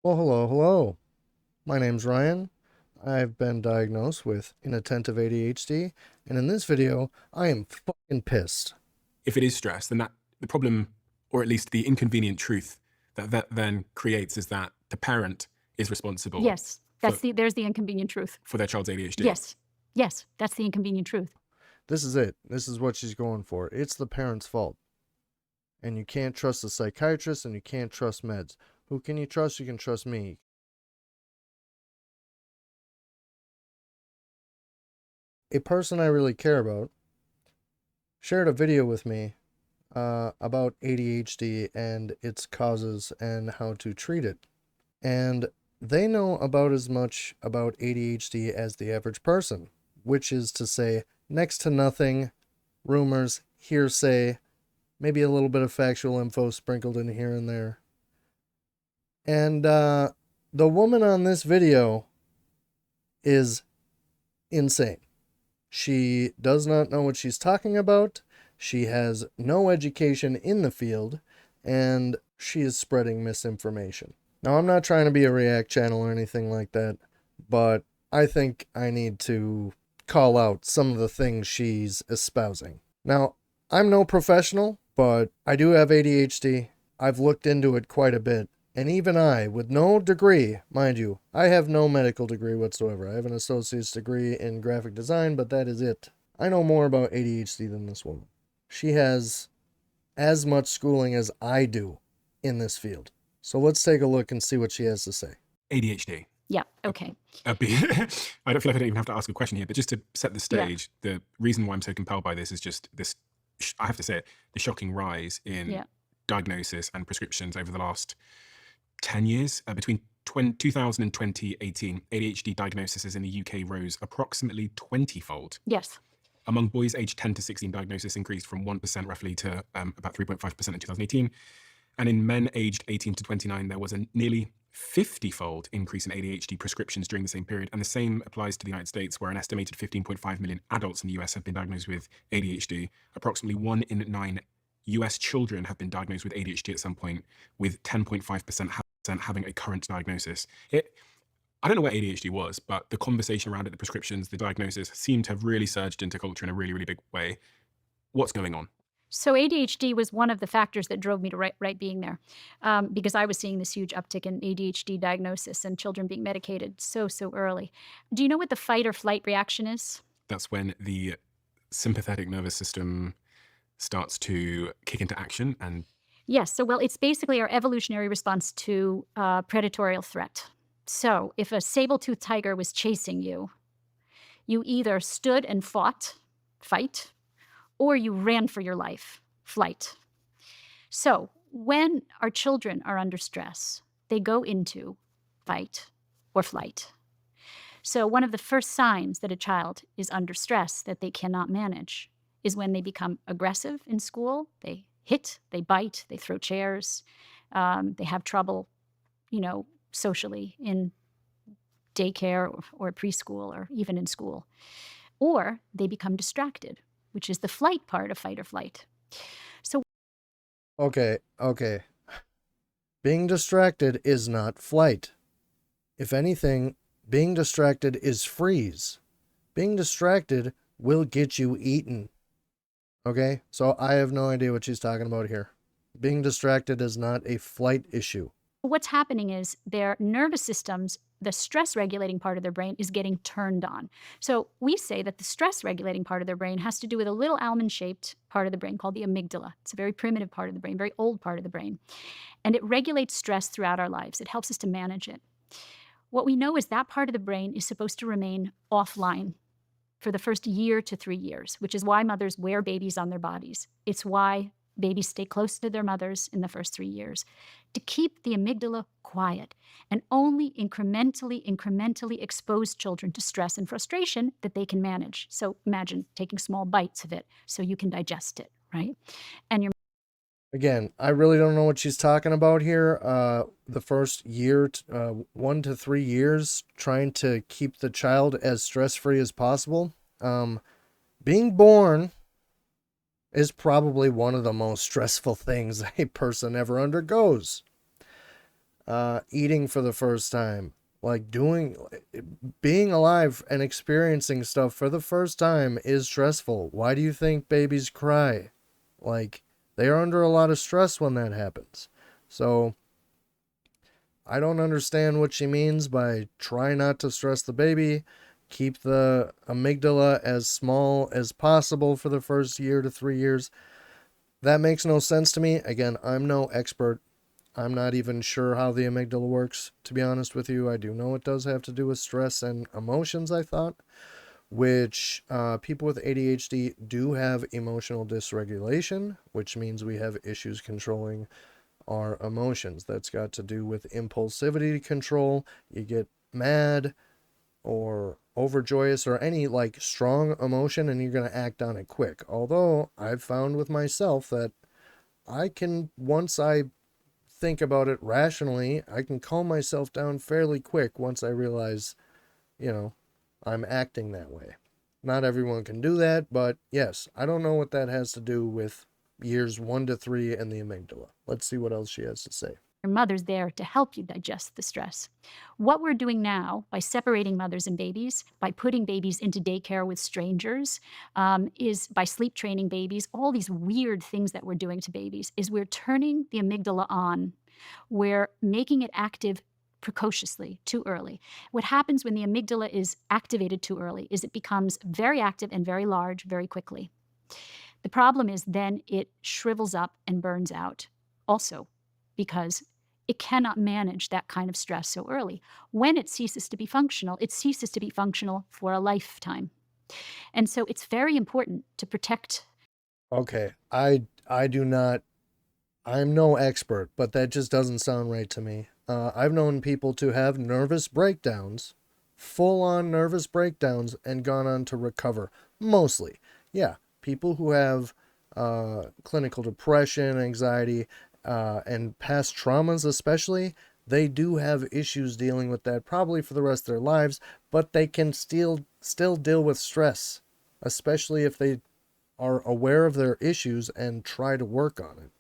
Well, hello, hello. My name's Ryan. I've been diagnosed with inattentive ADHD, and in this video, I am fucking pissed. If it is stress, then the problem, or at least the inconvenient truth that then creates, is that the parent is responsible Yes, for there's the inconvenient truth. for their child's ADHD. Yes, yes, that's the inconvenient truth. This is it. This is what she's going for. It's the parent's fault. And you can't trust the psychiatrist, and you can't trust meds. Who can you trust? You can trust me. A person I really care about shared a video with me about ADHD and its causes and how to treat it. And they know about as much about ADHD as the average person, which is to say, next to nothing, rumors, hearsay, maybe a little bit of factual info sprinkled in here and there. And the woman on this video is insane. She does not know what she's talking about. She has no education in the field, and she is spreading misinformation. Now, I'm not trying to be a React channel or anything like that, but I think I need to call out some of the things she's espousing. Now, I'm no professional, but I do have ADHD. I've looked into it quite a bit, and even I, with no degree, mind you, I have no medical degree whatsoever. I have an associate's degree in graphic design, but that is it. I know more about ADHD than this woman. She has as much schooling as I do in this field. So let's take a look and see what she has to say. ADHD. Yeah, okay. I don't feel like I don't even have to ask a question here, but just to set the stage, the reason why I'm so compelled by this is just this, I have to say it, the shocking rise in diagnosis and prescriptions over the last 10 years. Between 2000 and 2018, ADHD diagnoses in the UK rose approximately 20-fold. Yes. Among boys aged 10 to 16, diagnosis increased from 1% roughly to about 3.5% in 2018. And in men aged 18 to 29, there was a nearly 50-fold increase in ADHD prescriptions during the same period. And the same applies to the United States, where an estimated 15.5 million adults in the US have been diagnosed with ADHD. Approximately 1 in 9 US children have been diagnosed with ADHD at some point, with 10.5% having a current diagnosis. I don't know what ADHD was, but the conversation around it, the prescriptions, the diagnosis, seemed to have really surged into culture in a really, really big way. What's going on? So ADHD was one of the factors that drove me to write being there, because I was seeing this huge uptick in ADHD diagnosis and children being medicated so early. Do you know what the fight or flight reaction is? That's when the sympathetic nervous system starts to kick into action. And Yes, so well, it's basically our evolutionary response to predatorial threat. So if a saber-toothed tiger was chasing you, you either stood and fought, fight, or you ran for your life, flight. So when our children are under stress, they go into fight or flight. So one of the first signs that a child is under stress that they cannot manage is when they become aggressive in school. They hit, they bite, they throw chairs, they have trouble, socially in daycare or preschool or even in school. Or they become distracted, which is the flight part of fight or flight. So Okay. Being distracted is not flight. If anything, being distracted is freeze. Being distracted will get you eaten. Okay? So I have no idea what she's talking about here. Being distracted is not a flight issue. what's happening is their nervous systems, the stress regulating part of their brain is getting turned on. So we say that the stress regulating part of their brain has to do with a little almond shaped part of the brain called the amygdala. It's a very primitive part of the brain, very old part of the brain. And it regulates stress throughout our lives. It helps us to manage it. What we know is that part of the brain is supposed to remain offline for the first year to 3 years, which is why mothers wear babies on their bodies. It's why babies stay close to their mothers in the first 3 years, to keep the amygdala quiet and only incrementally expose children to stress and frustration that they can manage. So imagine taking small bites of it so you can digest it, right? And your Again, I really don't know what she's talking about here. The first year, 1 to 3 years, trying to keep the child as stress-free as possible. Being born is probably one of the most stressful things a person ever undergoes. eating for the first time, like being alive and experiencing stuff for the first time is stressful. Why do you think babies cry? Like, they are under a lot of stress when that happens. So I don't understand what she means by try not to stress the baby, keep the amygdala as small as possible for the first year to 3 years. That makes no sense to me. Again, I'm no expert. I'm not even sure how the amygdala works, to be honest with you. I do know it does have to do with stress and emotions, I thought, which people with ADHD do have emotional dysregulation, which means we have issues controlling our emotions. That's got to do with impulsivity control. You get mad or overjoyous or any like strong emotion and you're going to act on it quick. Although I've found with myself that I can, once I think about it rationally, I can calm myself down fairly quick once I realize, I'm acting that way. Not everyone can do that, but yes, I don't know what that has to do with years 1 to 3 and the amygdala. Let's see what else she has to say. Your mother's there to help you digest the stress. What we're doing now by separating mothers and babies, by putting babies into daycare with strangers, is by sleep training babies, all these weird things that we're doing to babies, is we're turning the amygdala on. We're making it active precociously, too early. What happens when the amygdala is activated too early is it becomes very active and very large very quickly. The problem is then it shrivels up and burns out also because it cannot manage that kind of stress so early. When it ceases to be functional for a lifetime. And so it's very important to protect. Okay, I do not, I'm no expert, but that just doesn't sound right to me. I've known people to have nervous breakdowns, full-on nervous breakdowns, and gone on to recover. Mostly. Yeah, people who have clinical depression, anxiety, and past traumas especially, they do have issues dealing with that probably for the rest of their lives, but they can still deal with stress, especially if they are aware of their issues and try to work on it.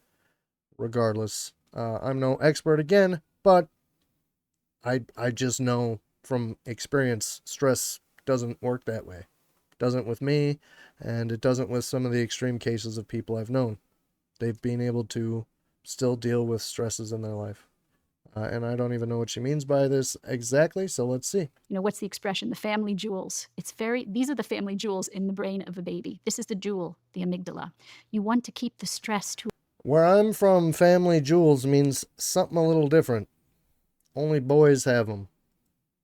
Regardless, I'm no expert again, but I just know from experience stress doesn't work that way. It doesn't with me, and it doesn't with some of the extreme cases of people I've known. They've been able to still deal with stresses in their life. And I don't even know what she means by this exactly, so let's see. What's the expression? The family jewels. These are the family jewels in the brain of a baby. This is the jewel, the amygdala. You want to keep the stress to. Where I'm from, family jewels means something a little different. Only boys have them.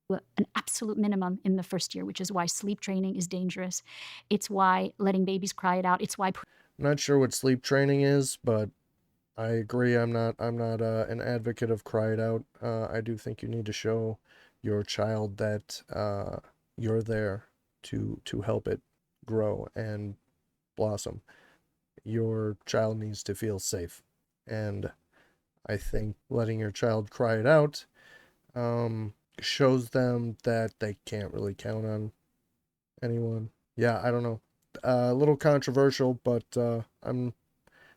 An absolute minimum in the first year, which is why sleep training is dangerous. It's why letting babies cry it out. It's why. I'm not sure what sleep training is, but I agree. I'm not an advocate of cry it out. I do think you need to show your child that you're there to help it grow and blossom. Your child needs to feel safe, and I think letting your child cry it out shows them that they can't really count on anyone. Yeah, I don't know. A little controversial, but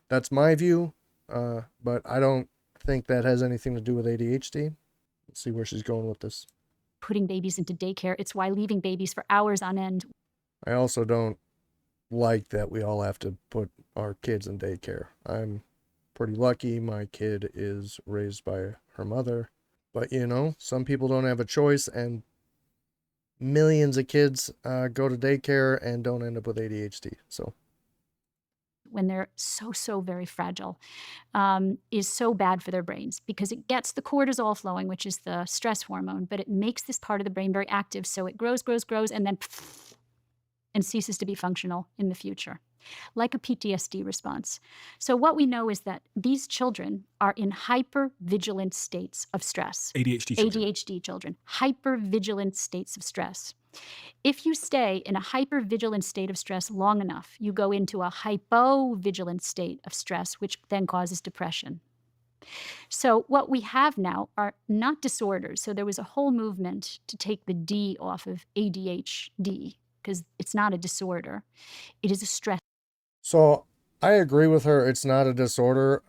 that's my view. But I don't think that has anything to do with ADHD. Let's see where she's going with this. Putting babies into daycare. It's why leaving babies for hours on end. I also don't like that we all have to put our kids in daycare. I'm pretty lucky. My kid is raised by her mother. But, some people don't have a choice, and millions of kids go to daycare and don't end up with ADHD. So when they're so very fragile, is so bad for their brains because it gets the cortisol flowing, which is the stress hormone, but it makes this part of the brain very active. So it grows, and then and ceases to be functional in the future, like a PTSD response. So what we know is that these children are in hypervigilant states of stress. ADHD children, hypervigilant states of stress. If you stay in a hypervigilant state of stress long enough, you go into a hypovigilant state of stress, which then causes depression. So what we have now are not disorders. So there was a whole movement to take the D off of ADHD because it's not a disorder. It is a stress. So I agree with her. It's not a disorder.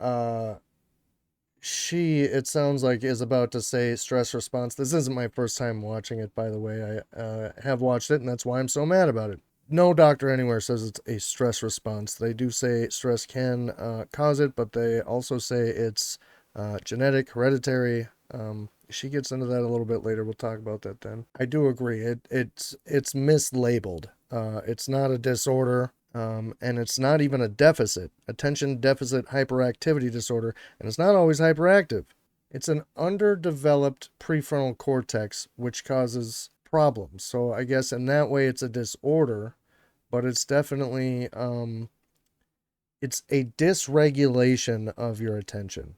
it sounds like, is about to say stress response. This isn't my first time watching it, by the way. I have watched it, and that's why I'm so mad about it. No doctor anywhere says it's a stress response. They do say stress can cause it, but they also say it's genetic, hereditary. She gets into that a little bit later. We'll talk about that then. I do agree. It's mislabeled. It's not a disorder. And it's not even a deficit, attention deficit hyperactivity disorder, and it's not always hyperactive. It's an underdeveloped prefrontal cortex, which causes problems. So I guess in that way it's a disorder, but it's definitely, it's a dysregulation of your attention,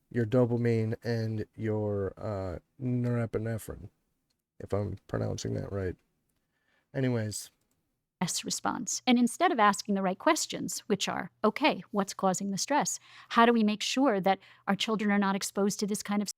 your dopamine, and your norepinephrine, if I'm pronouncing that right. Anyways. Stress response. And instead of asking the right questions, which are, okay, what's causing the stress? How do we make sure that our children are not exposed to this kind of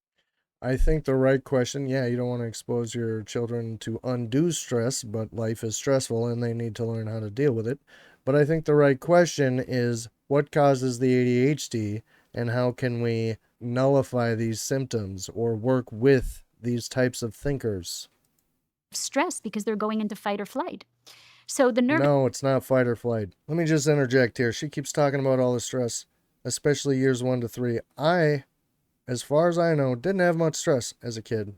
I think the right question, yeah, you don't want to expose your children to undue stress, but life is stressful and they need to learn how to deal with it. But I think the right question is, what causes the ADHD and how can we nullify these symptoms or work with these types of thinkers? stress because they're going into fight or flight. So the nervous No, it's not fight or flight. Let me just interject here. She keeps talking about all the stress, especially years 1 to 3. As far as I know, didn't have much stress as a kid.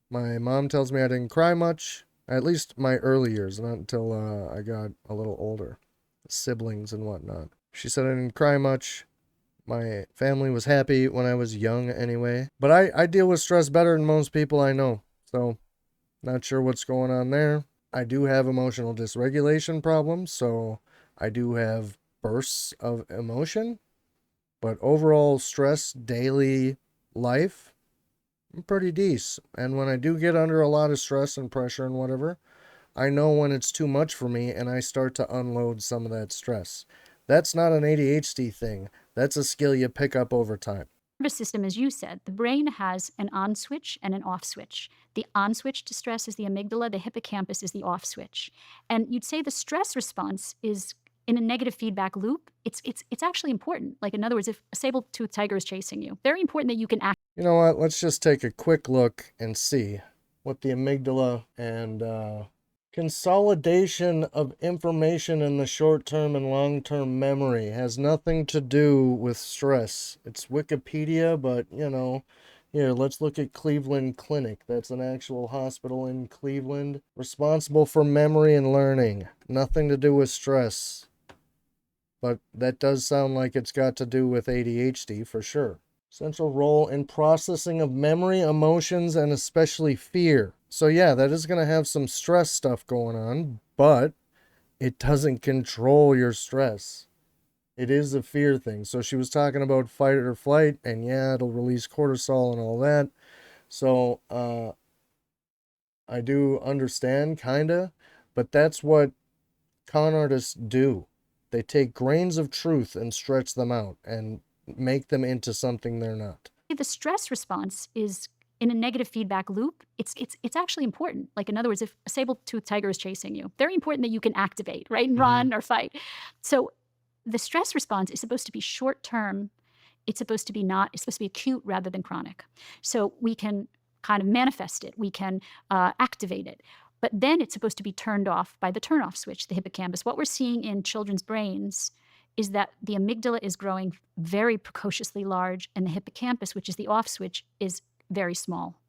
My mom tells me I didn't cry much, at least my early years, not until I got a little older, siblings and whatnot. She said I didn't cry much. My family was happy when I was young anyway. But I deal with stress better than most people I know, so not sure what's going on there. I do have emotional dysregulation problems, so I do have bursts of emotion. But overall stress, daily life, I'm pretty decent. And when I do get under a lot of stress and pressure and whatever, I know when it's too much for me and I start to unload some of that stress. That's not an ADHD thing. That's a skill you pick up over time. nervous system, as you said, the brain has an on switch and an off switch. The on switch to stress is the amygdala, the hippocampus is the off switch. And you'd say the stress response is in a negative feedback loop. It's actually important. Like, in other words, if a saber-toothed tiger is chasing you, very important that you can act. You know what? Let's just take a quick look and see what the amygdala and consolidation of information in the short-term and long-term memory has nothing to do with stress. It's Wikipedia, but here, let's look at Cleveland Clinic. That's an actual hospital in Cleveland, responsible for memory and learning. Nothing to do with stress. But that does sound like it's got to do with ADHD for sure. Central role in processing of memory, emotions, and especially fear. So yeah, that is going to have some stress stuff going on, but it doesn't control your stress. It is a fear thing. So she was talking about fight or flight, and yeah, it'll release cortisol and all that. So I do understand, kinda, but that's what con artists do. They take grains of truth and stretch them out and make them into something they're not. The stress response is in a negative feedback loop. It's actually important. Like, in other words, if a saber-toothed tiger is chasing you, very important that you can activate, right? And run or fight. So the stress response is supposed to be short term. It's supposed to be acute rather than chronic. So we can kind of manifest it. We can activate it. But then it's supposed to be turned off by the turn-off switch, the hippocampus. What we're seeing in children's brains is that the amygdala is growing very precociously large, and the hippocampus, which is the off switch, is very small.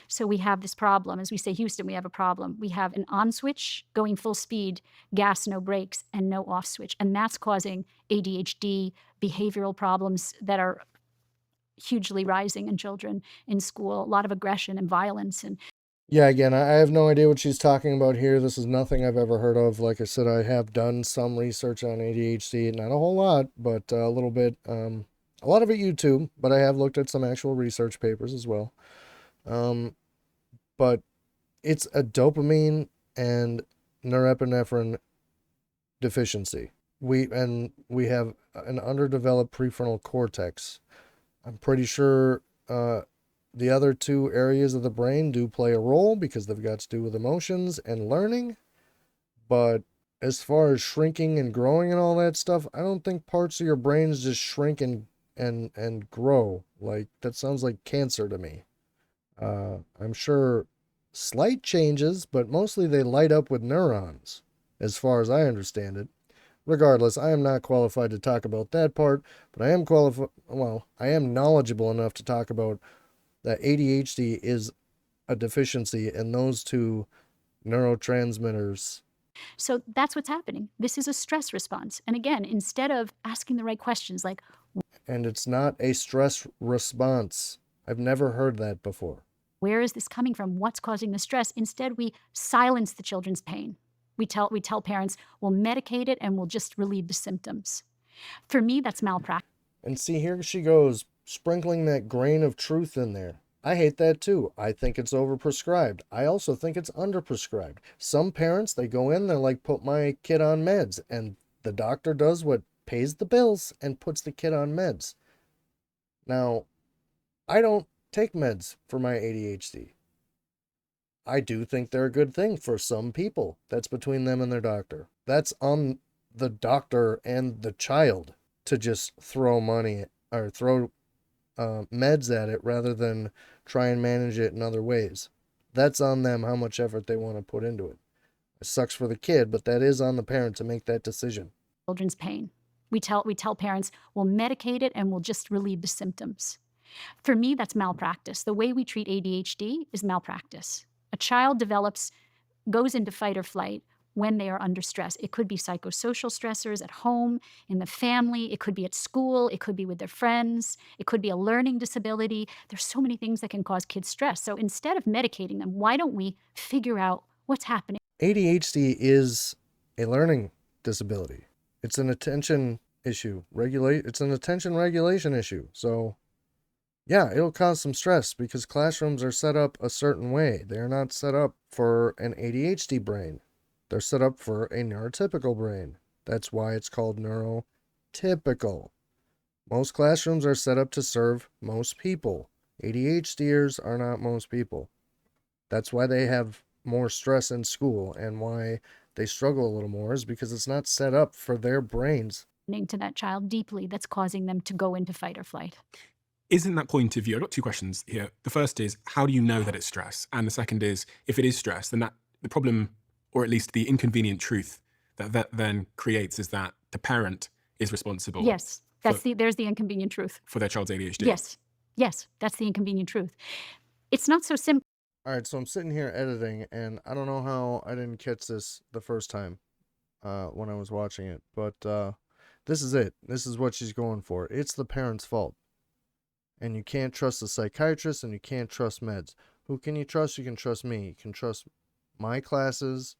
So we have this problem. As we say, Houston, we have a problem. We have an on switch going full speed, gas, no brakes, and no off switch. And that's causing ADHD, behavioral problems that are hugely rising in children in school, a lot of aggression and violence. And yeah, again, I have no idea what she's talking about here. This is nothing I've ever heard of. Like I said, I have done some research on ADHD, not a whole lot, but a little bit. A lot of it YouTube, but I have looked at some actual research papers as well. But it's a dopamine and norepinephrine deficiency. We have an underdeveloped prefrontal cortex. I'm pretty sure the other two areas of the brain do play a role because they've got to do with emotions and learning. But as far as shrinking and growing and all that stuff, I don't think parts of your brains just shrink and and grow. Like, that sounds like cancer to me. I'm sure slight changes, but mostly they light up with neurons, as far as I understand it. Regardless, I am not qualified to talk about that part, but I am I am knowledgeable enough to talk about that ADHD is a deficiency in those two neurotransmitters. So that's what's happening. This is a stress response. And again, instead of asking the right questions like, And it's not a stress response. I've never heard that before. where is this coming from? What's causing the stress? Instead, we silence the children's pain. We tell parents, we'll medicate it and we'll just relieve the symptoms. For me, that's malpractice. And see, here she goes, sprinkling that grain of truth in there. I hate that too. I think it's overprescribed. I also think it's underprescribed. Some parents, they go in, they're like, put my kid on meds. And the doctor does what pays the bills and puts the kid on meds. Now, I don't take meds for my ADHD. I do think they're a good thing for some people. That's between them and their doctor. That's on the doctor and the child to just throw money or throw meds at it rather than try and manage it in other ways. That's on them how much effort they want to put into it. It sucks for the kid, but that is on the parent to make that decision. Children's pain. We tell parents, we'll medicate it and we'll just relieve the symptoms. For me, that's malpractice. The way we treat ADHD is malpractice. A child goes into fight or flight when they are under stress. It could be psychosocial stressors at home, in the family. It could be at school. It could be with their friends. It could be a learning disability. There's so many things that can cause kids stress. So instead of medicating them, why don't we figure out what's happening? ADHD is a learning disability. It's an attention issue. It's an attention regulation issue. So yeah, it'll cause some stress because classrooms are set up a certain way. They're not set up for an ADHD brain. They're set up for a neurotypical brain. That's why it's called neurotypical. Most classrooms are set up to serve most people. ADHDers are not most people. That's why they have more stress in school and why they struggle a little more is because it's not set up for their brains. To that child deeply that's causing them to go into fight or flight. Isn't that point of view? I've got two questions here. The first is, how do you know that it's stress? And the second is, if it is stress, then the problem, or at least the inconvenient truth that then creates is that the parent is responsible. Yes, there's the inconvenient truth. For their child's ADHD. Yes, that's the inconvenient truth. It's not so simple. All right, so I'm sitting here editing, and I don't know how I didn't catch this the first time when I was watching it, but this is it. This is what she's going for. It's the parent's fault. And you can't trust the psychiatrist, and you can't trust meds. Who can you trust? You can trust me. You can trust my classes,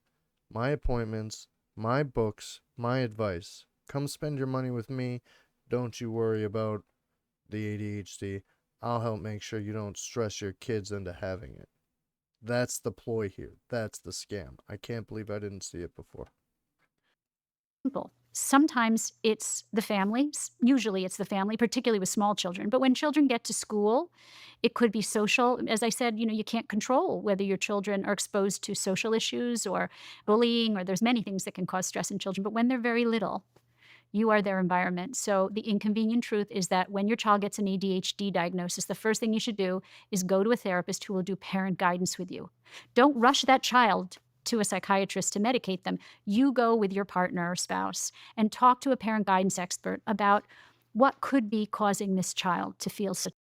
my appointments, my books, my advice. Come spend your money with me. Don't you worry about the ADHD. I'll help make sure you don't stress your kids into having it. That's the ploy here. That's the scam. I can't believe I didn't see it before. Sometimes it's the family. Usually it's the family, particularly with small children. But when children get to school, it could be social. As I said, you can't control whether your children are exposed to social issues or bullying, or there's many things that can cause stress in children. But when they're very little, you are their environment. So the inconvenient truth is that when your child gets an ADHD diagnosis, the first thing you should do is go to a therapist who will do parent guidance with you. Don't rush that child to a psychiatrist to medicate them. You go with your partner or spouse and talk to a parent guidance expert about what could be causing this child to feel such.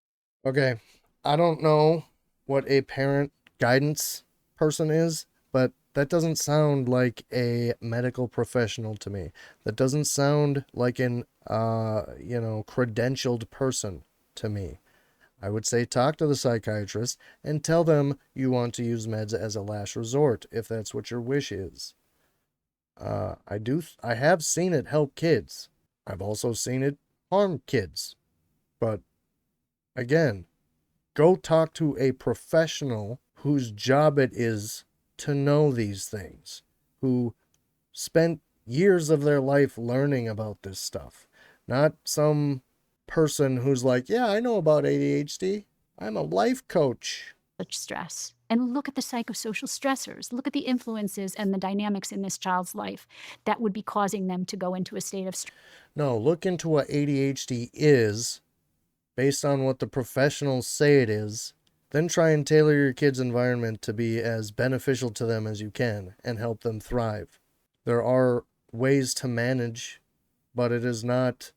Okay, I don't know what a parent guidance person is, but that doesn't sound like a medical professional to me. That doesn't sound like an credentialed person to me. I would say talk to the psychiatrist and tell them you want to use meds as a last resort if that's what your wish is. I have seen it help kids. I've also seen it harm kids. But again, go talk to a professional whose job it is to know these things, who spent years of their life learning about this stuff, not some person who's like, yeah, I know about ADHD. I'm a life coach. Such stress. And look at the psychosocial stressors. Look at the influences and the dynamics in this child's life that would be causing them to go into a state of stress. No, look into what ADHD is based on what the professionals say it is, then try and tailor your kid's environment to be as beneficial to them as you can and help them thrive. There are ways to manage, but it is not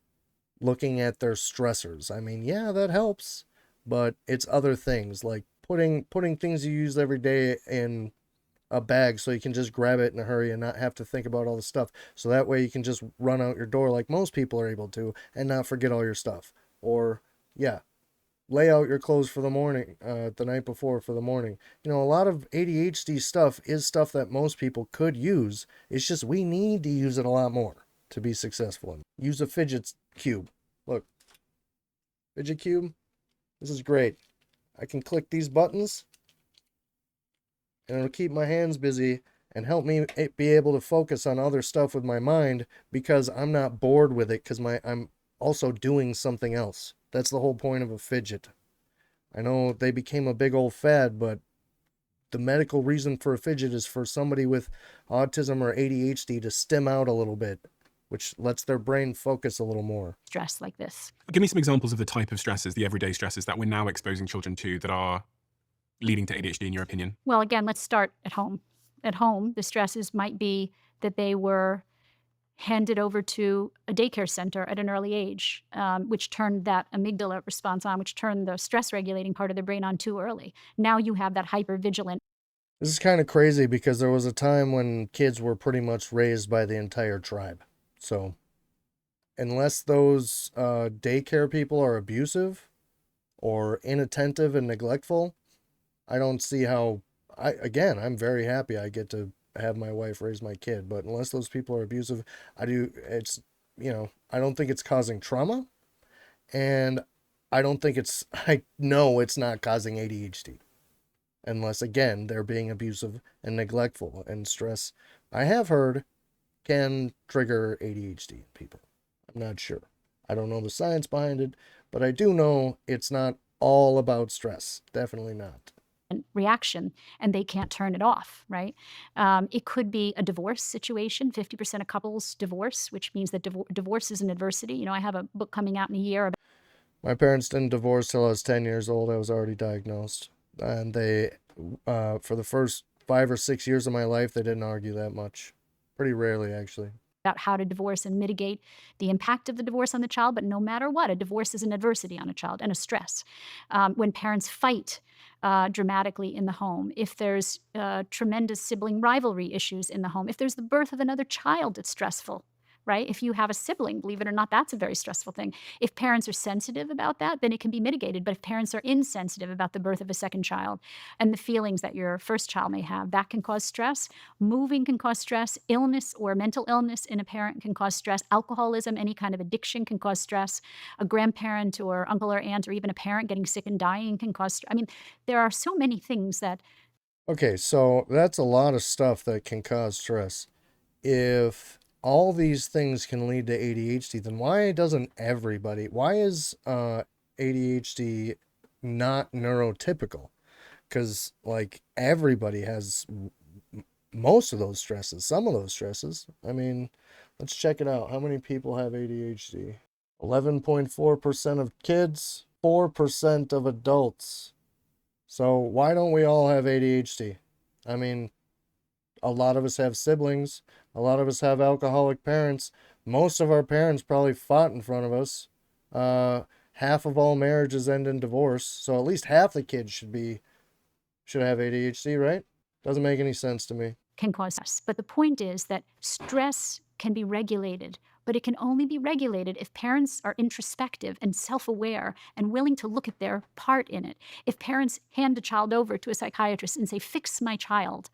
looking at their stressors. I mean, yeah, that helps, but it's other things like putting things you use every day in a bag so you can just grab it in a hurry and not have to think about all the stuff. So that way you can just run out your door like most people are able to and not forget all your stuff. Or, yeah, lay out your clothes for the morning, the night before for the morning. You know, a lot of ADHD stuff is stuff that most people could use. It's just we need to use it a lot more to be successful in. Use a fidget cube. Look, fidget cube. This is great. I can click these buttons and it'll keep my hands busy and help me be able to focus on other stuff with my mind because I'm not bored with it because I'm also doing something else. That's the whole point of a fidget. I know they became a big old fad, but the medical reason for a fidget is for somebody with autism or ADHD to stim out a little bit, which lets their brain focus a little more. Stress like this. Give me some examples of the type of stresses, the everyday stresses that we're now exposing children to that are leading to ADHD in your opinion? Well, again, let's start at home. At home, the stresses might be that they were handed over to a daycare center at an early age, which turned that amygdala response on, which turned the stress regulating part of the brain on too early. Now you have that hypervigilant. This is kind of crazy because there was a time when kids were pretty much raised by the entire tribe. So unless those daycare people are abusive or inattentive and neglectful, I don't see how. I'm very happy I get to have my wife raise my kid, but unless those people are abusive, I don't think it's causing trauma, and I know it's not causing ADHD. Unless, again, they're being abusive and neglectful, and stress, I have heard, can trigger ADHD in people. I'm not sure. I don't know the science behind it, but I do know it's not all about stress. Definitely not. Reaction, and they can't turn it off, right? It could be a divorce situation. 50% of couples divorce, which means that divorce is an adversity. You know, I have a book coming out in a year. My parents didn't divorce till I was 10 years old. I was already diagnosed. And they, for the first 5 or 6 years of my life, they didn't argue that much. Pretty rarely, actually. About how to divorce and mitigate the impact of the divorce on the child, but no matter what, a divorce is an adversity on a child and a stress. When parents fight dramatically in the home, if there's tremendous sibling rivalry issues in the home, if there's the birth of another child, it's stressful, right? If you have a sibling, believe it or not, that's a very stressful thing. If parents are sensitive about that, then it can be mitigated. But if parents are insensitive about the birth of a second child and the feelings that your first child may have, that can cause stress. Moving can cause stress. Illness or mental illness in a parent can cause stress. Alcoholism, any kind of addiction can cause stress. A grandparent or uncle or aunt or even a parent getting sick and dying can cause stress. I mean, there are so many things that... Okay, so that's a lot of stuff that can cause stress. If all these things can lead to ADHD, then why is ADHD not neurotypical? Because, like, everybody has most of those stresses, some of those stresses. I mean, let's check it out. How many people have ADHD? 11.4% of kids, 4% of adults. So why don't we all have ADHD? I mean, a lot of us have siblings. A lot of us have alcoholic parents. Most of our parents probably fought in front of us. Half of all marriages end in divorce. So at least half the kids should have ADHD, right? Doesn't make any sense to me. Can cause stress. But the point is that stress can be regulated, but it can only be regulated if parents are introspective and self-aware and willing to look at their part in it. If parents hand a child over to a psychiatrist and say, fix my child,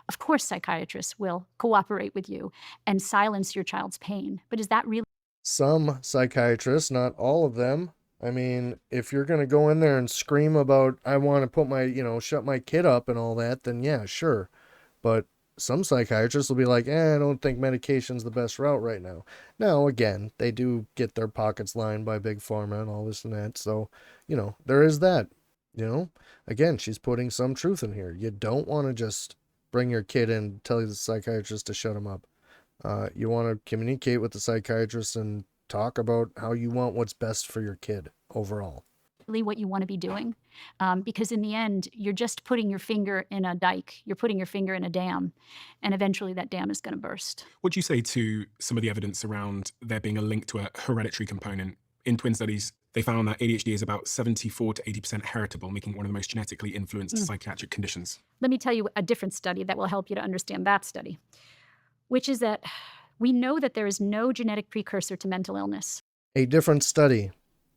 of course psychiatrists will cooperate with you and silence your child's pain. But is that really... Some psychiatrists, not all of them. I mean, if you're going to go in there and scream about, I want to put shut my kid up and all that, then yeah, sure. But some psychiatrists will be like, I don't think medication's the best route right now. Now, again, they do get their pockets lined by big pharma and all this and that. So, there is that. Again, she's putting some truth in here. You don't want to just bring your kid in and tell the psychiatrist to shut him up. You want to communicate with the psychiatrist and talk about how you want what's best for your kid overall. what you want to be doing, because in the end, you're just putting your finger in a dike, you're putting your finger in a dam, and eventually that dam is going to burst. What do you say to some of the evidence around there being a link to a hereditary component? In twin studies, they found that ADHD is about 74 to 80% heritable, making it one of the most genetically influenced psychiatric conditions. Let me tell you a different study that will help you to understand that study, which is that we know that there is no genetic precursor to mental illness. A different study.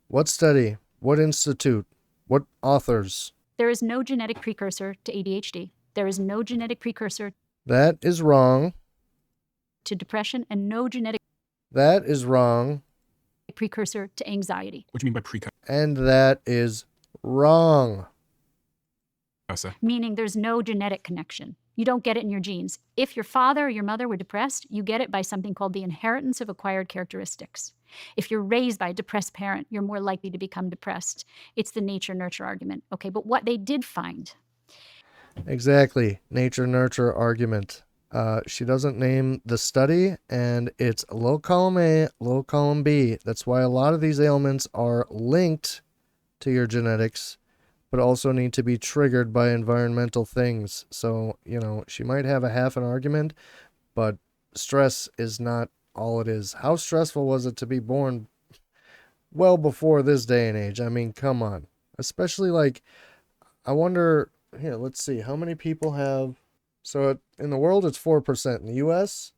What study? What institute? What authors? There is no genetic precursor to ADHD. There is no genetic precursor That is wrong. to depression and no genetic That is wrong. precursor to anxiety. What do you mean by precursor? And that is wrong. Meaning there's no genetic connection. You don't get it in your genes. If your father or your mother were depressed, you get it by something called the inheritance of acquired characteristics. If you're raised by a depressed parent, you're more likely to become depressed. It's the nature-nurture argument. Okay, but what they did find. Exactly. Nature-nurture argument. She doesn't name the study, and it's low column A, low column B. That's why a lot of these ailments are linked to your genetics, but also need to be triggered by environmental things. So, you know, she might have a half an argument, but stress is not all it is. How stressful was it to be born well before this day and age? I mean, come on. Especially like, I wonder, here, let's see, how many people have, so in the world it's 4%. In the US,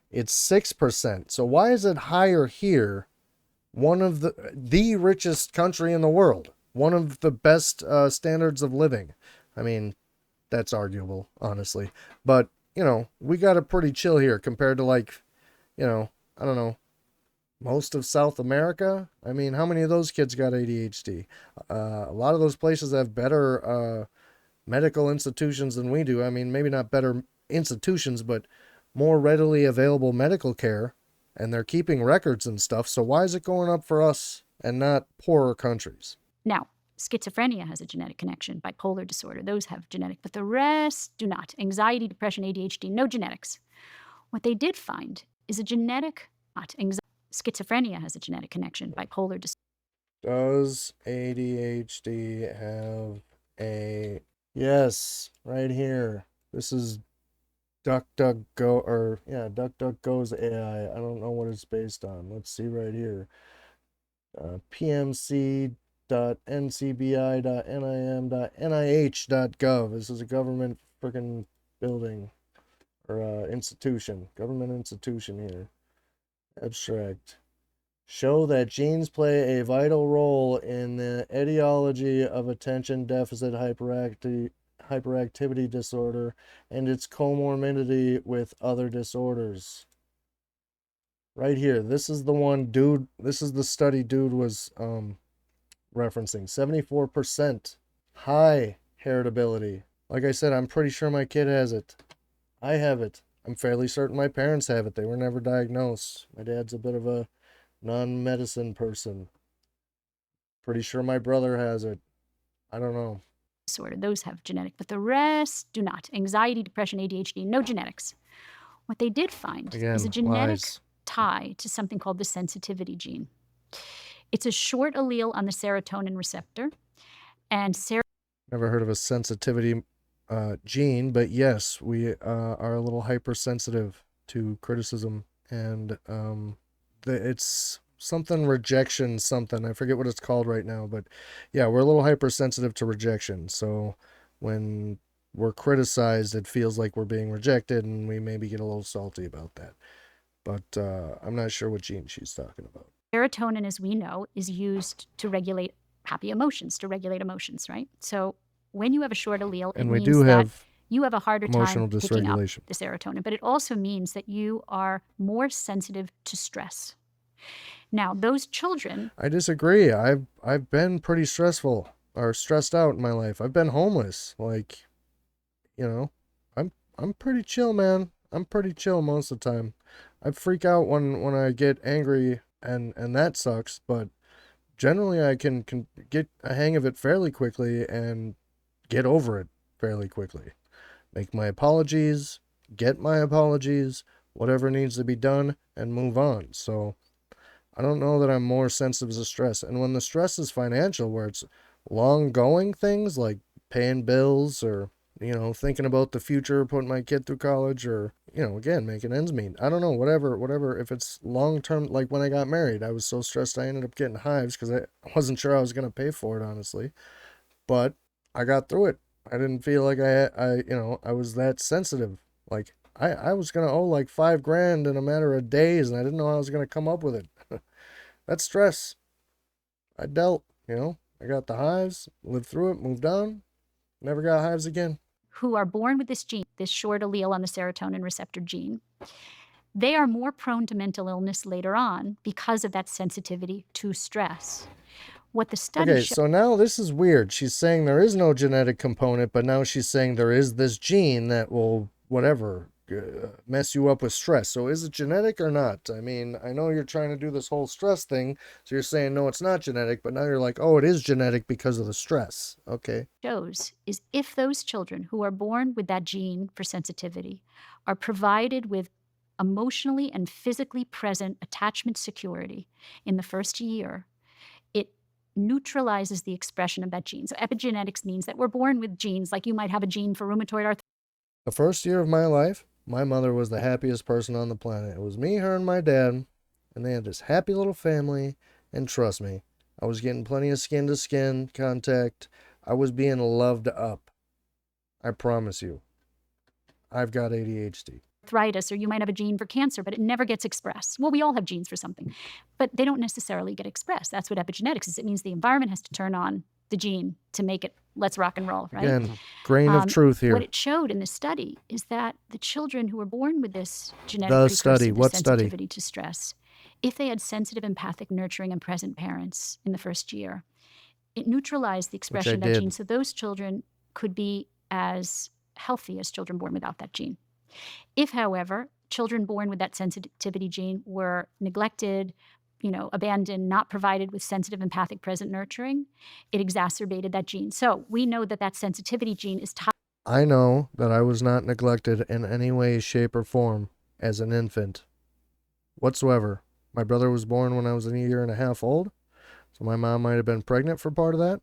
it's 6%. So why is it higher here? One of the richest country in the world. One of the best standards of living. I mean, that's arguable, honestly. But, you know, we got it pretty chill here compared to, like, you know, I don't know, most of South America. I mean, how many of those kids got ADHD? A lot of those places have better medical institutions than we do. I mean, maybe not better institutions, but more readily available medical care. And they're keeping records and stuff. So why is it going up for us and not poorer countries? Now, schizophrenia has a genetic connection, bipolar disorder, those have genetic, but the rest do not. Anxiety, depression, ADHD, no genetics. What they did find is a genetic, not anxiety. Schizophrenia has a genetic connection, bipolar disorder. Does ADHD have a... Yes, right here. This is DuckDuckGo, or yeah, DuckDuckGo's AI. I don't know what it's based on. Let's see right here. pmc.ncbi.nim.nih.gov. This is a government freaking building or institution, government institution here. Abstract. Show that genes play a vital role in the etiology of attention deficit hyperactivity disorder and its comorbidity with other disorders. Right here, this is the one dude, this is the study dude was referencing. 74% high heritability. Like I said, I'm pretty sure my kid has it. I have it. I'm fairly certain my parents have it. They were never diagnosed. My dad's a bit of a non-medicine person. Pretty sure my brother has it. I don't know. Disorder, those have genetic, but the rest do not. Anxiety, depression, ADHD, no genetics. What they did find is a genetic tie to something called the sensitivity gene. It's a short allele on the serotonin receptor, and never heard of a sensitivity gene, but yes, we are a little hypersensitive to criticism, and it's something rejection something. I forget what it's called right now, but yeah, we're a little hypersensitive to rejection. So when we're criticized, it feels like we're being rejected, and we maybe get a little salty about that. But I'm not sure what gene she's talking about. Serotonin, as we know, is used to regulate happy emotions, right? So when you have a short allele, and it we means do that have you have a harder time picking up dysregulation. the serotonin, but it also means that you are more sensitive to stress. Now, those children... I disagree. I've been pretty stressful or stressed out in my life. I've been homeless. Like, you know, I'm pretty chill, man. I'm pretty chill most of the time. I freak out when I get angry, and that sucks, but generally I can get a hang of it fairly quickly and get over it fairly quickly. Make my apologies, get my apologies, whatever needs to be done, and move on. So I don't know that I'm more sensitive to stress. And when the stress is financial, where it's long going things like paying bills or, thinking about the future, putting my kid through college or, again, making ends meet. I don't know, whatever. If it's long term, like when I got married, I was so stressed I ended up getting hives because I wasn't sure I was going to pay for it, honestly. But I got through it. I didn't feel like I was that sensitive. Like I was going to owe like $5,000 in a matter of days and I didn't know how I was going to come up with it. That's stress. I dealt, I got the hives, lived through it, moved on, never got hives again. Who are born with this gene, this short allele on the serotonin receptor gene, they are more prone to mental illness later on because of that sensitivity to stress. What the study Okay, so now this is weird. She's saying there is no genetic component, but now she's saying there is this gene that will, mess you up with stress. So is it genetic or not? I mean, I know you're trying to do this whole stress thing, so you're saying, no, it's not genetic, but now you're like, oh, it is genetic because of the stress. Okay. shows is if those children who are born with that gene for sensitivity are provided with emotionally and physically present attachment security in the first year, it neutralizes the expression of that gene. So epigenetics means that we're born with genes, like you might have a gene for rheumatoid arthritis. The first year of my life, my mother was the happiest person on the planet. It was me, her, and my dad, and they had this happy little family, and trust me, I was getting plenty of skin-to-skin contact. I was being loved up. I promise you. I've got ADHD. Arthritis, or you might have a gene for cancer, but it never gets expressed. Well, we all have genes for something, but they don't necessarily get expressed. That's what epigenetics is. It means the environment has to turn on the gene to make it, let's rock and roll, right? Again, grain of truth here. What it showed in this study is that the children who were born with this genetic The precursor study, to what study? sensitivity to stress, if they had sensitive, empathic, nurturing, and present parents in the first year, it neutralized the expression of that did. gene. So those children could be as healthy as children born without that gene. If, however, children born with that sensitivity gene were neglected, abandoned, not provided with sensitive, empathic, present, nurturing, it exacerbated that gene. So we know that that sensitivity gene is tied. I know that I was not neglected in any way, shape, or form as an infant whatsoever. My brother was born when I was a year and a half old, so my mom might have been pregnant for part of that,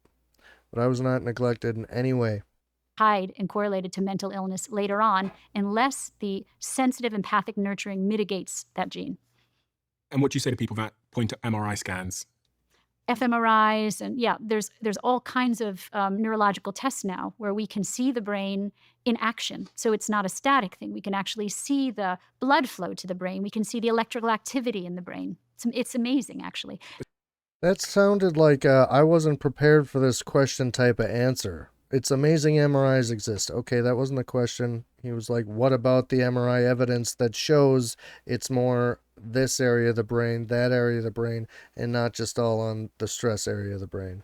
but I was not neglected in any way. Tied and correlated to mental illness later on, unless the sensitive, empathic, nurturing mitigates that gene. And what do you say to people that point to MRI scans? fMRIs, and there's all kinds of neurological tests now where we can see the brain in action. So it's not a static thing. We can actually see the blood flow to the brain. We can see the electrical activity in the brain. It's amazing, actually. That sounded like I wasn't prepared for this question type of answer. It's amazing MRIs exist. Okay, that wasn't the question. He was like, what about the MRI evidence that shows it's more this area of the brain, that area of the brain, and not just all on the stress area of the brain?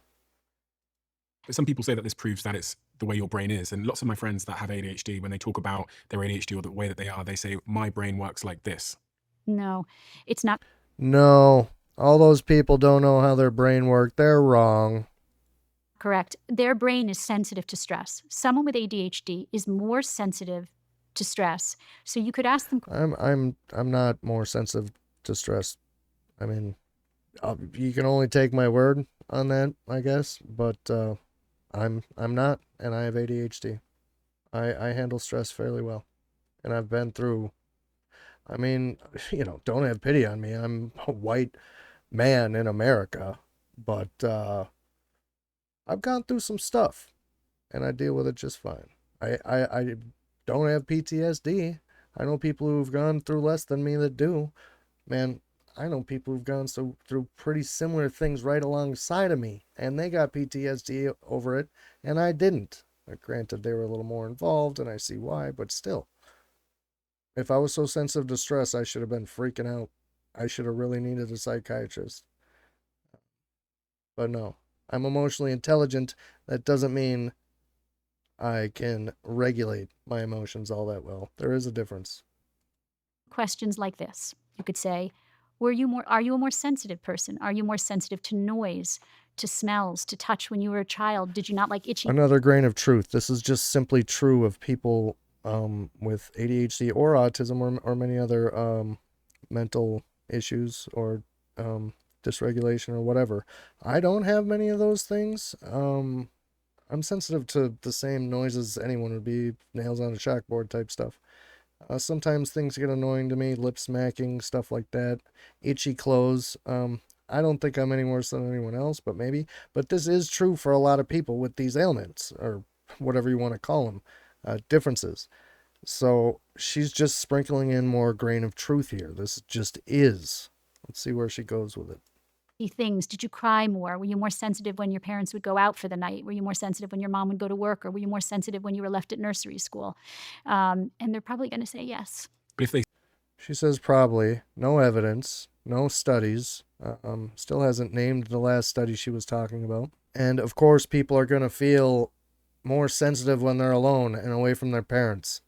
But some people say that this proves that it's the way your brain is. And lots of my friends that have ADHD, when they talk about their ADHD or the way that they are, they say, my brain works like this. No, it's not. No, all those people don't know how their brain works. They're wrong. Correct. Their brain is sensitive to stress. Someone with ADHD is more sensitive to stress. So you could ask them. I'm not more sensitive to stress. I mean, you can only take my word on that, I guess. But I'm not, and I have ADHD. I handle stress fairly well, and I've been through. I mean, don't have pity on me. I'm a white man in America, but I've gone through some stuff, and I deal with it just fine. I don't have PTSD. I know people who've gone through less than me that do. Man, I know people who've gone through pretty similar things right alongside of me, and they got PTSD over it, and I didn't. Granted, they were a little more involved, and I see why, but still. If I was so sensitive to stress, I should have been freaking out. I should have really needed a psychiatrist. But no, I'm emotionally intelligent. That doesn't mean I can regulate my emotions all that well. There is a difference. Questions like this. You could say, are you a more sensitive person? Are you more sensitive to noise, to smells, to touch when you were a child? Did you not like itchy? Another grain of truth. This is just simply true of people with ADHD or autism or many other mental issues or dysregulation or whatever. I don't have many of those things. I'm sensitive to the same noises anyone would be, nails on a chalkboard type stuff. Sometimes things get annoying to me, lip smacking, stuff like that, itchy clothes. I don't think I'm any worse than anyone else, but maybe. But this is true for a lot of people with these ailments, or whatever you want to call them, differences. So she's just sprinkling in more grain of truth here. This just is. Let's see where she goes with it. Things. Did you cry more? Were you more sensitive when your parents would go out for the night? Were you more sensitive when your mom would go to work? Or were you more sensitive when you were left at nursery school? And they're probably going to say yes. But if they She says probably. No evidence. No studies. Still hasn't named the last study she was talking about. And of course, people are going to feel more sensitive when they're alone and away from their parents.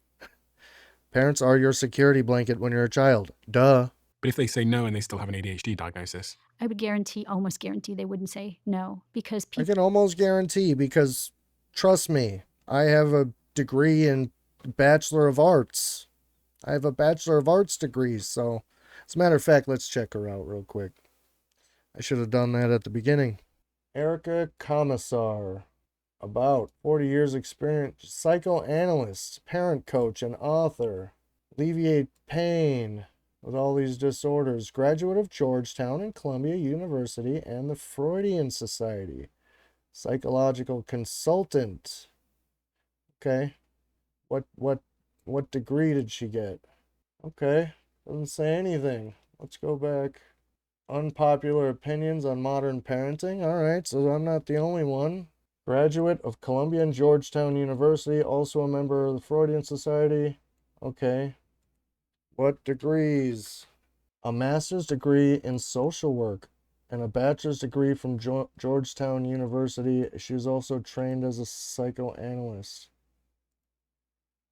Parents are your security blanket when you're a child. Duh. But if they say no and they still have an ADHD diagnosis, I would almost guarantee they wouldn't say no, because I people, can almost guarantee, because trust me, I have a degree in Bachelor of Arts. I have a Bachelor of Arts degree, so as a matter of fact, let's check her out real quick. I should have done that at the beginning. Erica Komisar, about 40 years experience, psychoanalyst, parent coach, and author. Alleviate pain with all these disorders. Graduate of Georgetown and Columbia University and the Freudian Society. Psychological consultant. Okay. What degree did she get? Okay. Doesn't say anything. Let's go back. Unpopular opinions on modern parenting. All right, so I'm not the only one. Graduate of Columbia and Georgetown University, also a member of the Freudian Society. Okay. What degrees? A master's degree in social work and a bachelor's degree from Georgetown University. She was also trained as a psychoanalyst.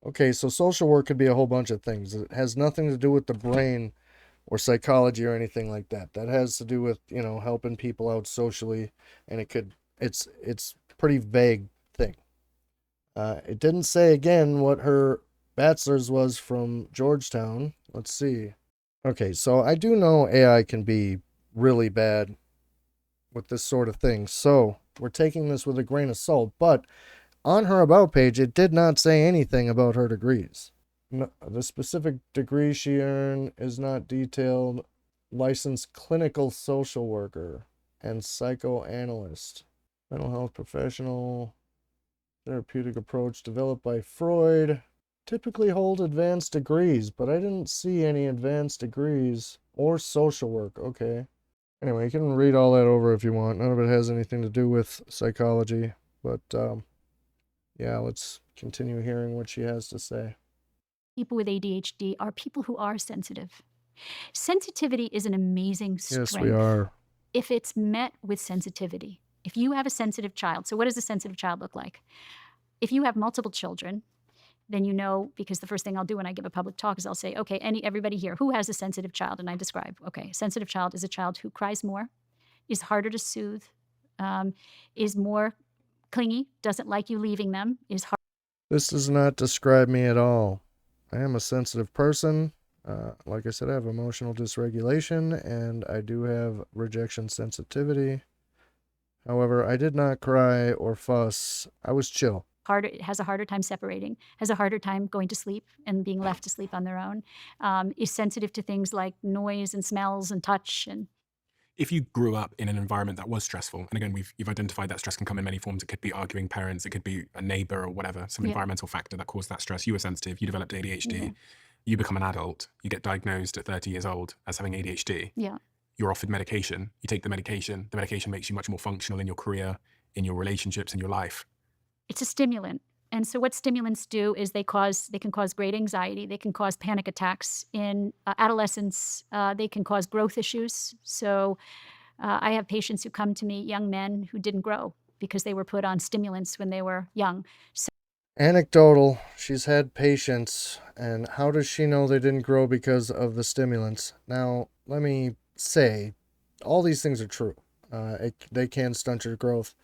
Okay, so social work could be a whole bunch of things. It has nothing to do with the brain or psychology or anything like that. That has to do with, helping people out socially, and it's pretty vague thing. It didn't say again what her bachelor's was from Georgetown. Let's see. Okay, so I do know AI can be really bad with this sort of thing, so we're taking this with a grain of salt, but on her About page, it did not say anything about her degrees. No, the specific degree she earned is not detailed. Licensed clinical social worker and psychoanalyst. Mental health professional. Therapeutic approach developed by Freud. Typically hold advanced degrees, but I didn't see any advanced degrees or social work. Okay. Anyway, you can read all that over if you want. None of it has anything to do with psychology, but yeah, let's continue hearing what she has to say. people with ADHD are people who are sensitive. Sensitivity is an amazing strength. Yes, we are. If it's met with sensitivity. If you have a sensitive child, so what does a sensitive child look like? If you have multiple children, then you know, because the first thing I'll do when I give a public talk is I'll say, okay, everybody here, who has a sensitive child? And I describe, okay, a sensitive child is a child who cries more, is harder to soothe, is more clingy, doesn't like you leaving them, is hard. This does not describe me at all. I am a sensitive person. Like I said, I have emotional dysregulation, and I do have rejection sensitivity. However, I did not cry or fuss. I was chill. Has a harder time separating, has a harder time going to sleep and being left to sleep on their own, is sensitive to things like noise and smells and touch. And if you grew up in an environment that was stressful, and again, you've identified that stress can come in many forms. It could be arguing parents, it could be a neighbor or whatever, some environmental factor that caused that stress. You were sensitive, you developed ADHD, you become an adult, you get diagnosed at 30 years old as having ADHD. You're offered medication, you take the medication makes you much more functional in your career, in your relationships, in your life. It's a stimulant. And so what stimulants do is they can cause great anxiety. They can cause panic attacks in adolescence. They can cause growth issues. So I have patients who come to me, young men who didn't grow because they were put on stimulants when they were young. So anecdotal, she's had patients, and how does she know they didn't grow because of the stimulants? Now, let me say, all these things are true. They can stunt your growth.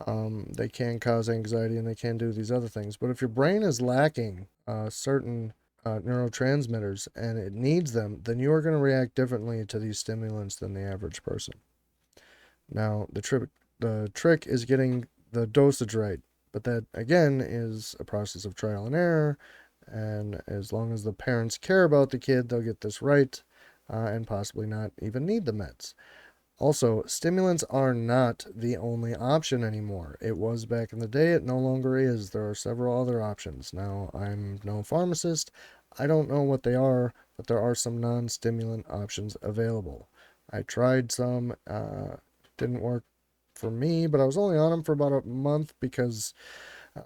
They can cause anxiety, and they can do these other things. But if your brain is lacking certain neurotransmitters and it needs them, then you are going to react differently to these stimulants than the average person. Now, the trick is getting the dosage right, but that again is a process of trial and error. And as long as the parents care about the kid, they'll get this right and possibly not even need the meds. Also, stimulants are not the only option anymore. It was back in the day. It no longer is. There are several other options. Now, I'm no pharmacist. I don't know what they are, but there are some non-stimulant options available. I tried some. Didn't work for me, but I was only on them for about a month because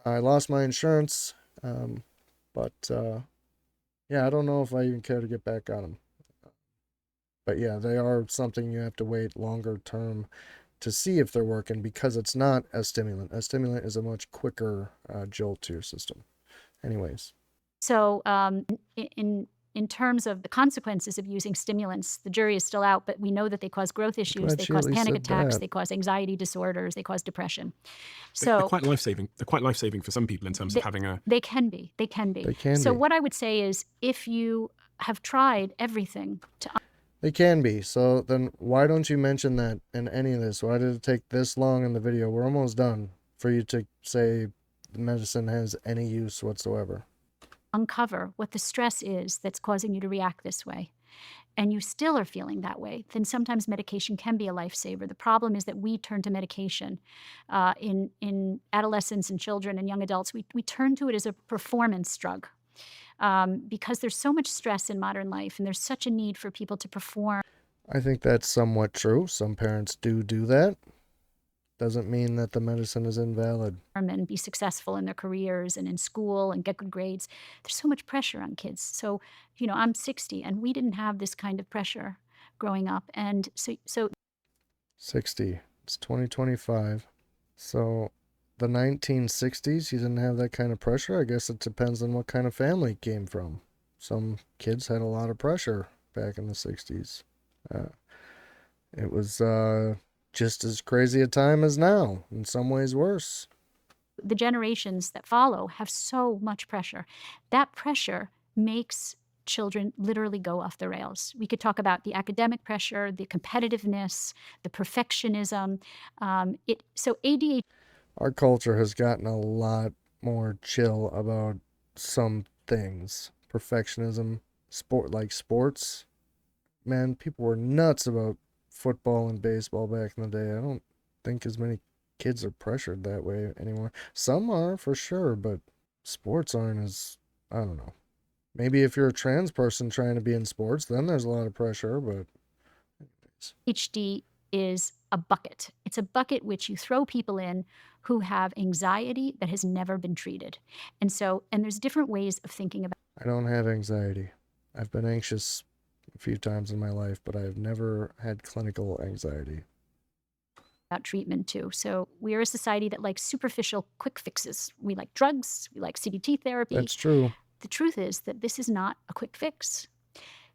I lost my insurance. Yeah, I don't know if I even care to get back on them. But yeah, they are something you have to wait longer term to see if they're working because it's not a stimulant. A stimulant is a much quicker jolt to your system. Anyways. So in terms of the consequences of using stimulants, the jury is still out, but we know that they cause growth issues, Glad they she at cause least panic said attacks, that. they cause anxiety disorders, they cause depression. They're So quite life-saving. They're quite life-saving for some people in terms of having a... they can be. They can So be. what I would say is if you have tried everything to They can be. So then why don't you mention that in any of this? Why did it take this long in the video? We're almost done for you to say the medicine has any use whatsoever. uncover what the stress is that's causing you to react this way, and you still are feeling that way, then sometimes medication can be a lifesaver. The problem is that we turn to medication in adolescents and children and young adults. We turn to it as a performance drug because there's so much stress in modern life and there's such a need for people to perform. I think that's somewhat true. Some parents do that. Doesn't mean that the medicine is invalid. And be successful in their careers and in school and get good grades. There's so much pressure on kids. So, I'm 60 and we didn't have this kind of pressure growing up. And so 60. It's 2025. So the 1960s, you didn't have that kind of pressure. I guess it depends on what kind of family it came from. Some kids had a lot of pressure back in the 60s. It was just as crazy a time as now, in some ways worse. the generations that follow have so much pressure. That pressure makes children literally go off the rails. We could talk about the academic pressure, the competitiveness, the perfectionism. So ADHD. Our culture has gotten a lot more chill about some things. Perfectionism, sports. Man, people were nuts about football and baseball back in the day. I don't think as many kids are pressured that way anymore. Some are for sure, but sports aren't as, I don't know. Maybe if you're a trans person trying to be in sports, then there's a lot of pressure, but anyways. ADHD is a bucket. It's a bucket which you throw people in who have anxiety that has never been treated. And there's different ways of thinking about. I don't have anxiety. I've been anxious a few times in my life, but I've never had clinical anxiety. About treatment too. So we are a society that likes superficial quick fixes. We like drugs, we like CBT therapy. That's true. The truth is that this is not a quick fix.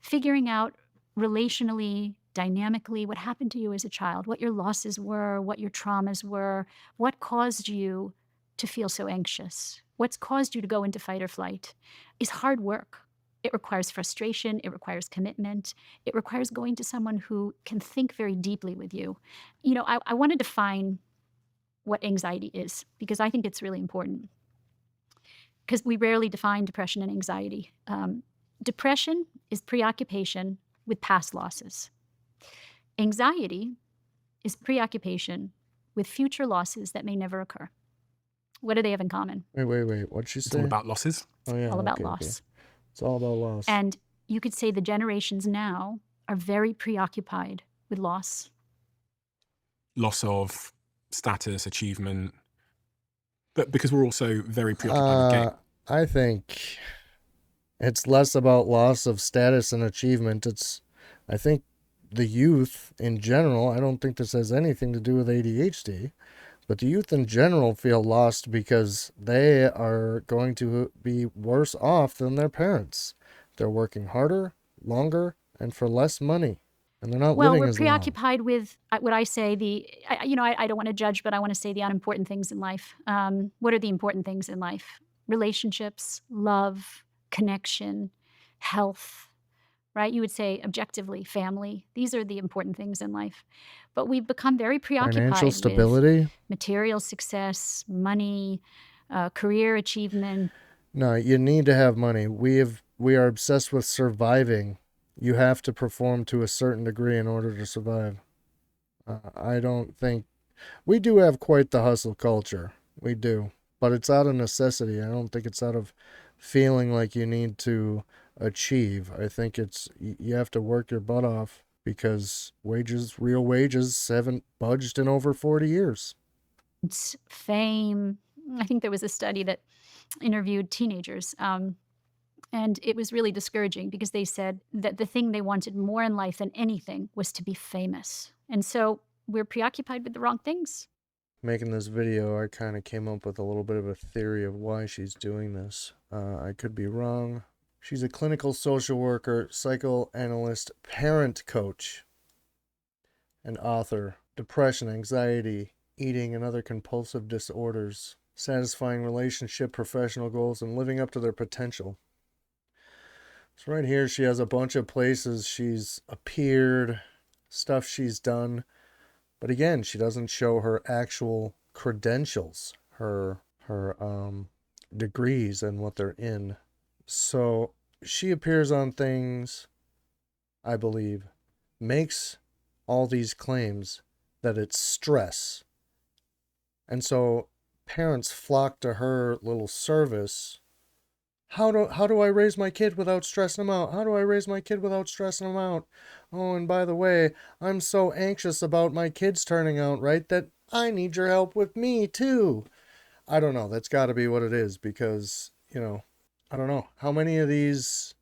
Figuring out relationally, dynamically, what happened to you as a child, what your losses were, what your traumas were, what caused you to feel so anxious, what's caused you to go into fight or flight, is hard work. It requires frustration. It requires commitment. It requires going to someone who can think very deeply with you. I want to define what anxiety is because I think it's really important. Because we rarely define depression and anxiety. Depression is preoccupation with past losses. Anxiety is preoccupation with future losses that may never occur. What do they have in common? Wait. What'd she say? It's all about losses. Oh, yeah. All about okay, loss. Okay. It's all about loss. And you could say the generations now are very preoccupied with loss. Loss of status, achievement. But because we're also very preoccupied with gain. I think it's less about loss of status and achievement. I think the youth in general, I don't think this has anything to do with ADHD, but the youth in general feel lost because they are going to be worse off than their parents. They're working harder, longer, and for less money. And they're not living as long. Well, we're preoccupied with what I say I don't want to judge, but I want to say the unimportant things in life. What are the important things in life? Relationships, love, connection, health, right? You would say objectively, family. These are the important things in life. But we've become very Financial preoccupied with stability? material success, money, career achievement. No, you need to have money. We are obsessed with surviving. You have to perform to a certain degree in order to survive. I don't think we do have quite the hustle culture. We do, but it's out of necessity. I don't think it's out of feeling like you need to achieve. I think it's you have to work your butt off because real wages haven't budged in over 40 years. It's fame. I think there was a study that interviewed teenagers, and it was really discouraging because they said that the thing they wanted more in life than anything was to be famous. And so we're preoccupied with the wrong things. Making this video, I kind of came up with a little bit of a theory of why she's doing this. I could be wrong. She's a clinical social worker, psychoanalyst, parent coach, and author. Depression, anxiety, eating, and other compulsive disorders. Satisfying relationship, professional goals, and living up to their potential. So right here, she has a bunch of places she's appeared, stuff she's done. But again, she doesn't show her actual credentials, her degrees and what they're in. So she appears on things, I believe, makes all these claims that it's stress. And so parents flock to her little service. How do I raise my kid without stressing them out? How do I raise my kid without stressing them out? Oh, and by the way, I'm so anxious about my kids turning out right that I need your help with me too. I don't know. That's got to be what it is because, I don't know. How many of these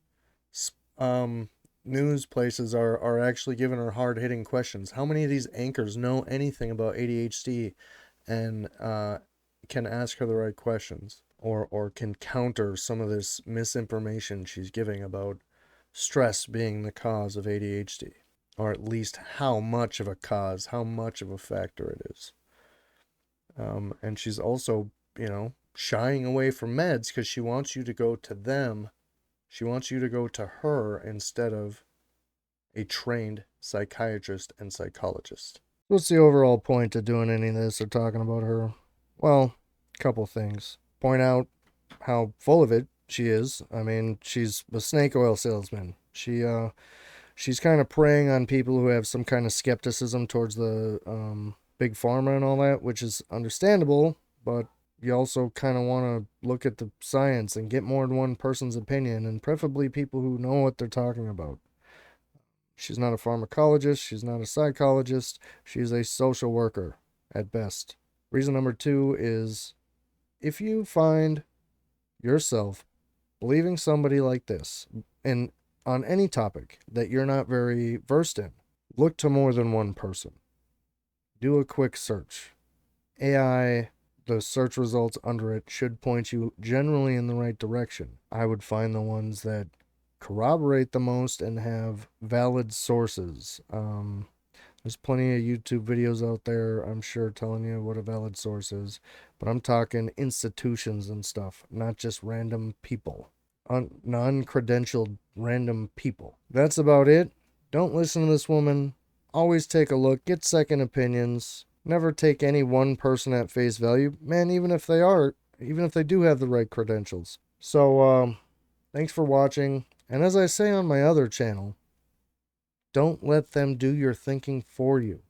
news places are actually giving her hard-hitting questions? How many of these anchors know anything about ADHD and can ask her the right questions? Or can counter some of this misinformation she's giving about stress being the cause of ADHD, or at least how much of a cause, how much of a factor it is. And she's also, shying away from meds because she wants you to go to them. She wants you to go to her instead of a trained psychiatrist and psychologist. What's the overall point of doing any of this or talking about her? Well, a couple things. Point out how full of it she is. I mean, she's a snake oil salesman. She's kind of preying on people who have some kind of skepticism towards the big pharma and all that, which is understandable, but you also kind of want to look at the science and get more than one person's opinion, and preferably people who know what they're talking about. She's not a pharmacologist. She's not a psychologist. She's a social worker at best. Reason number 2 is if you find yourself believing somebody like this and on any topic that you're not very versed in, look to more than one person. Do a quick search. AI, the search results under it should point you generally in the right direction. I would find the ones that corroborate the most and have valid sources. There's plenty of YouTube videos out there, I'm sure, telling you what a valid source is. But I'm talking institutions and stuff, not just random people. Non-credentialed random people. That's about it. Don't listen to this woman. Always take a look. Get second opinions. Never take any one person at face value. Man, even if they do have the right credentials. So, thanks for watching. And as I say on my other channel, don't let them do your thinking for you.